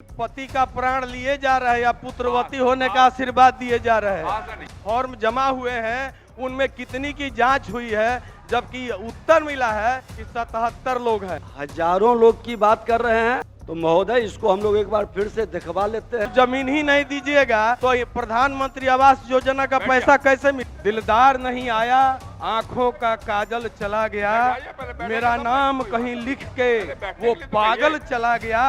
पति का प्राण लिए जा रहे हैं या पुत्रवती होने का आशीर्वाद दिए जा रहे हैं। फॉर्म जमा हुए हैं, उनमें कितनी की जांच हुई है, जबकि उत्तर मिला है कि 77 लोग हैं। हजारों लोग की बात कर रहे हैं, तो महोदय इसको हम लोग एक बार फिर से दिखवा लेते हैं। जमीन ही नहीं दीजिएगा तो ये प्रधानमंत्री आवास योजना का पैसा कैसे मिले? दिलदार नहीं आया, आंखों का काजल चला गया, मेरा नाम कहीं लिख के वो पागल चला गया।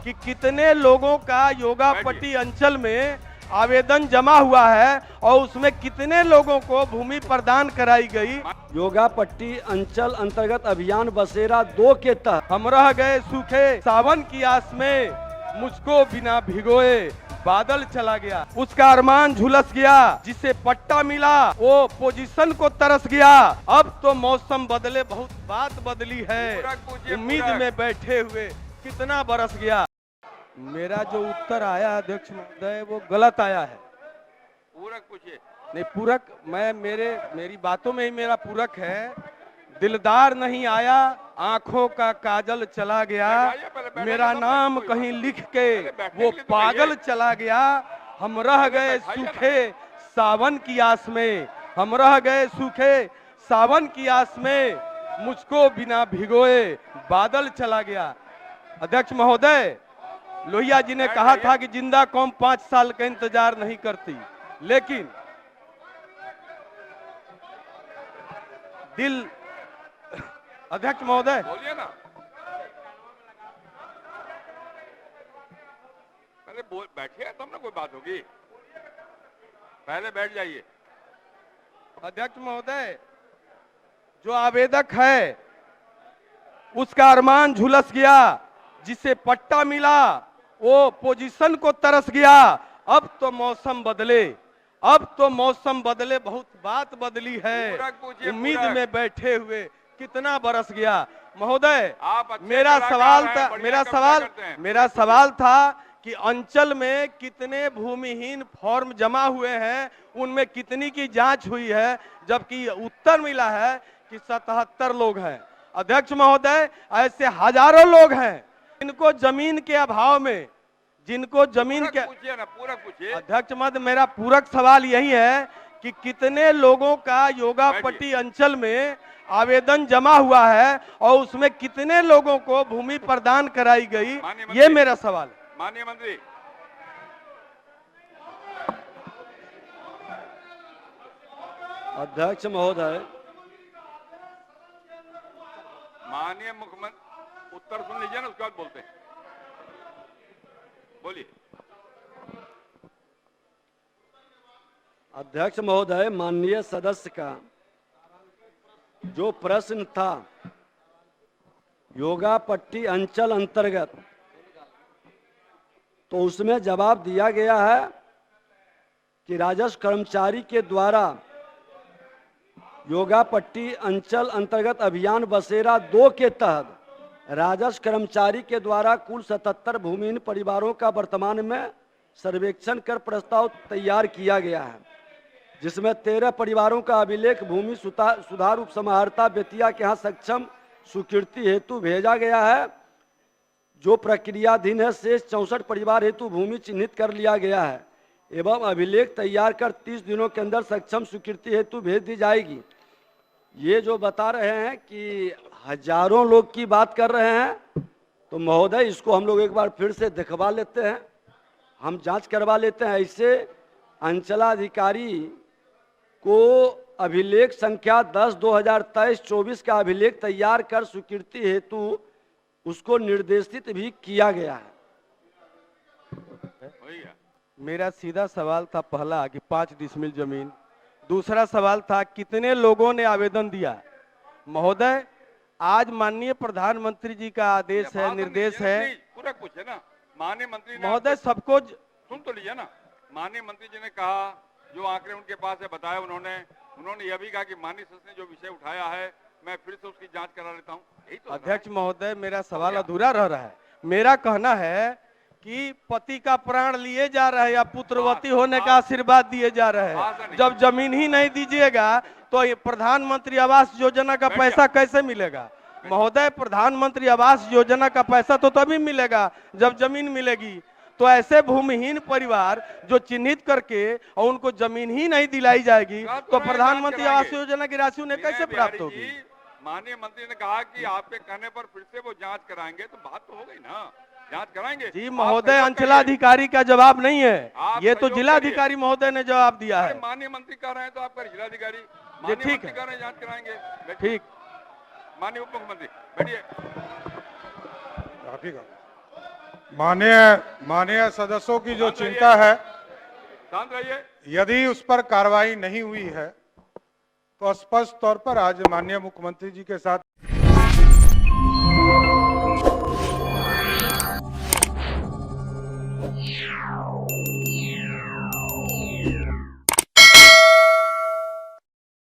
कि कितने लोगों का योगापट्टी अंचल में आवेदन जमा हुआ है और उसमें कितने लोगों को भूमि प्रदान कराई गई। योगापट्टी अंचल अंतर्गत अभियान बसेरा 2 के तहत हम रह गए सूखे सावन की आस में, मुझको बिना भिगोए बादल चला गया। उसका अरमान झुलस गया, जिसे पट्टा मिला वो पोजीशन को तरस गया। अब तो मौसम बदले बहुत बात बदली है, उम्मीद में बैठे हुए कितना बरस गया। मेरा जो उत्तर आया अध्यक्ष महोदय वो गलत आया है। पूरक पूछिए। नहीं पूरक, मेरी बातों में ही मेरा पूरक है। दिलदार नहीं आया, आंखों का काजल चला गया, मेरा नाम कहीं लिख के वो पागल चला गया। हम रह गए सूखे सावन की आस में, हम रह गए सूखे सावन की आस में, मुझको बिना भिगोए बादल चला गया। अध्यक्ष महोदय, लोहिया जी ने कहा था कि जिंदा कौम 5 साल का इंतजार नहीं करती, लेकिन दिल। अध्यक्ष महोदय बोलिए ना, पहले बैठिए तब ना कोई बात होगी, पहले बैठ जाइए। अध्यक्ष महोदय, जो आवेदक है उसका अरमान झुलस गया, जिसे पट्टा मिला वो पोजीशन को तरस गया। अब तो मौसम बदले, अब तो मौसम बदले बहुत बात बदली है, उम्मीद में बैठे हुए कितना बरस गया। महोदय, मेरा सवाल था कि अंचल में कितने भूमिहीन फॉर्म जमा हुए हैं, उनमें कितनी की जांच हुई है, जबकि उत्तर मिला है कि 77 लोग हैं। अध्यक्ष महोदय, ऐसे हजारों लोग हैं जिनको जमीन के अभाव में, जिनको जमीन के पूरक पूछिए। अध्यक्ष महोदय, मेरा पूरक सवाल यही है कि कितने लोगों का योगापट्टी अंचल में आवेदन जमा हुआ है और उसमें कितने लोगों को भूमि प्रदान कराई गई, ये मेरा सवाल है। माननीय मंत्री, अध्यक्ष महोदय, माननीय मुख्यमंत्री उत्तर सुन लीजिए ना, उसके बाद बोलते हैं। बोलिए। अध्यक्ष महोदय, माननीय सदस्य का जो प्रश्न था योगापट्टी अंचल अंतर्गत, तो उसमें जवाब दिया गया है कि राजस्व कर्मचारी के द्वारा योगापट्टी अंचल अंतर्गत अभियान बसेरा 2 के तहत राजस्व कर्मचारी के द्वारा कुल 77 भूमिहीन परिवारों का वर्तमान में सर्वेक्षण कर प्रस्ताव तैयार किया गया है, जिसमें 13 परिवारों का अभिलेख भूमि सुधार उपसमाहर्ता बेतिया के यहाँ सक्षम स्वीकृति हेतु भेजा गया है, जो प्रक्रियाधीन है। शेष 64 परिवार हेतु भूमि चिन्हित कर लिया गया है एवं अभिलेख तैयार कर 30 दिनों के अंदर सक्षम स्वीकृति हेतु भेज दी जाएगी। ये जो बता रहे हैं कि हजारों लोग की बात कर रहे हैं, तो महोदय इसको हम लोग एक बार फिर से दिखवा लेते हैं, हम जांच करवा लेते हैं। ऐसे अंचलाधिकारी को अभिलेख संख्या 10/2023-24 का अभिलेख तैयार कर स्वीकृति हेतु उसको निर्देशित भी किया गया है। मेरा सीधा सवाल था पहला कि 5 डिसमिल जमीन, दूसरा सवाल था कितने लोगों ने आवेदन दिया। महोदय, आज माननीय प्रधानमंत्री जी का आदेश है, निर्देश है। पूरा पूछे ना माननीय मंत्री महोदय, सबको सुन तो लीजिए ना। माननीय मंत्री जी ने कहा, जो आंकड़े उनके पास है बताया उन्होंने यह भी कहा कि माननीय सदस्य ने जो विषय उठाया है मैं फिर से उसकी जांच करा लेता हूँ। यही तो अध्यक्ष महोदय, मेरा सवाल अधूरा रह रहा है। मेरा कहना है कि पति का प्राण लिए जा रहे हैं या पुत्रवती होने का आशीर्वाद दिए जा रहे हैं। जब जमीन ही नहीं दीजिएगा तो ये प्रधानमंत्री आवास योजना का पैसा कैसे मिलेगा? महोदय, प्रधानमंत्री आवास योजना का पैसा तो तभी मिलेगा जब जमीन मिलेगी। तो ऐसे भूमिहीन परिवार जो चिन्हित करके और उनको जमीन ही नहीं दिलाई जाएगी तो प्रधानमंत्री आवास योजना की राशि उन्हें कैसे प्राप्त होगी? माननीय मंत्री ने कहा कि आपके कहने पर फिर से वो जांच कराएंगे, तो बात तो हो गई ना, जांच कराएंगे। जी महोदय, अंचलाधिकारी का जवाब नहीं है, ये तो जिलाधिकारी महोदय ने जवाब दिया है। माननीय मंत्री कह रहे हैं तो आपका जिलाधिकारी ठीक है, कह रहे हैं जांच कराएंगे। ठीक। माननीय उप मुख्यमंत्री बैठिए। माननीय सदस्यों की जो चिंता है, शांत रहिए। यदि उस पर कार्रवाई नहीं हुई है तो स्पष्ट तौर पर आज माननीय मुख्यमंत्री जी के साथ